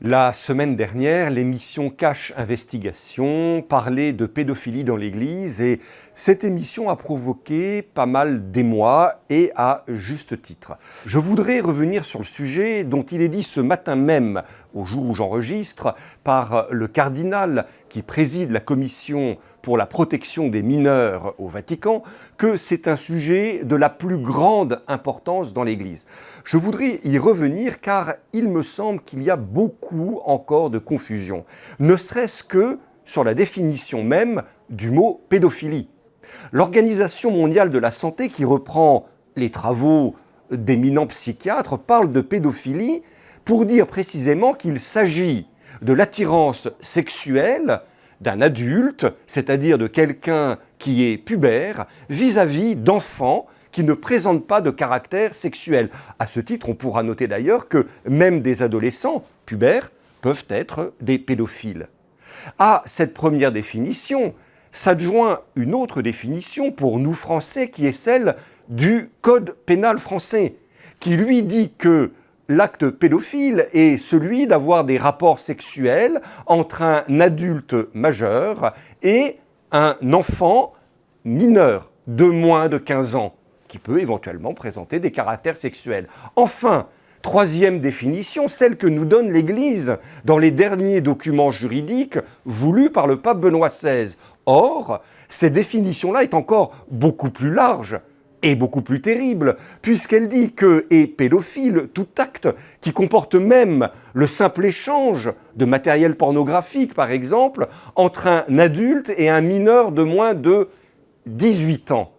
La semaine dernière, l'émission Cash Investigation parlait de pédophilie dans l'Église et cette émission a provoqué pas mal d'émoi et à juste titre. Je voudrais revenir sur le sujet dont il est dit ce matin même, au jour où j'enregistre, par le cardinal qui préside la commission pour la protection des mineurs au Vatican, que c'est un sujet de la plus grande importance dans l'Église. Je voudrais y revenir car il me semble qu'il y a beaucoup encore de confusion, ne serait-ce que sur la définition même du mot pédophilie. L'Organisation mondiale de la santé, qui reprend les travaux d'éminents psychiatres, parle de pédophilie pour dire précisément qu'il s'agit de l'attirance sexuelle d'un adulte, c'est-à-dire de quelqu'un qui est pubère, vis-à-vis d'enfants qui ne présentent pas de caractère sexuel. À ce titre, on pourra noter d'ailleurs que même des adolescents pubères peuvent être des pédophiles. À cette première définition s'adjoint une autre définition pour nous Français qui est celle du Code pénal français, qui lui dit que l'acte pédophile est celui d'avoir des rapports sexuels entre un adulte majeur et un enfant mineur de moins de 15 ans, qui peut éventuellement présenter des caractères sexuels. Enfin, troisième définition, celle que nous donne l'Église dans les derniers documents juridiques voulus par le pape Benoît XVI. Or, cette définition-là est encore beaucoup plus large et beaucoup plus terrible, puisqu'elle dit que est pédophile tout acte qui comporte même le simple échange de matériel pornographique, par exemple, entre un adulte et un mineur de moins de 18 ans.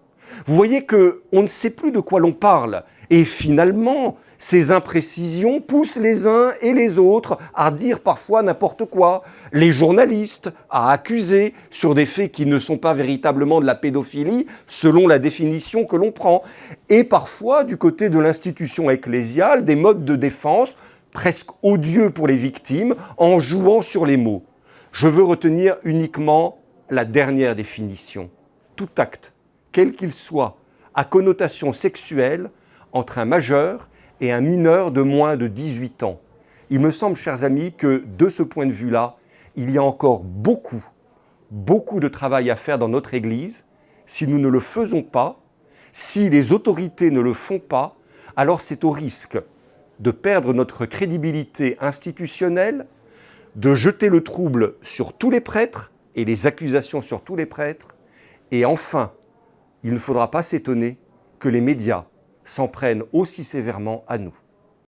Vous voyez qu'on ne sait plus de quoi l'on parle. Et finalement, ces imprécisions poussent les uns et les autres à dire parfois n'importe quoi. Les journalistes à accuser sur des faits qui ne sont pas véritablement de la pédophilie selon la définition que l'on prend. Et parfois, du côté de l'institution ecclésiale, des modes de défense presque odieux pour les victimes en jouant sur les mots. Je veux retenir uniquement la dernière définition. Tout acte, quel qu'il soit, à connotation sexuelle entre un majeur et un mineur de moins de 18 ans. Il me semble, chers amis, que de ce point de vue-là, il y a encore beaucoup de travail à faire dans notre Église. Si nous ne le faisons pas, si les autorités ne le font pas, alors c'est au risque de perdre notre crédibilité institutionnelle, de jeter le trouble sur tous les prêtres et les accusations sur tous les prêtres. Et enfin, il ne faudra pas s'étonner que les médias s'en prennent aussi sévèrement à nous.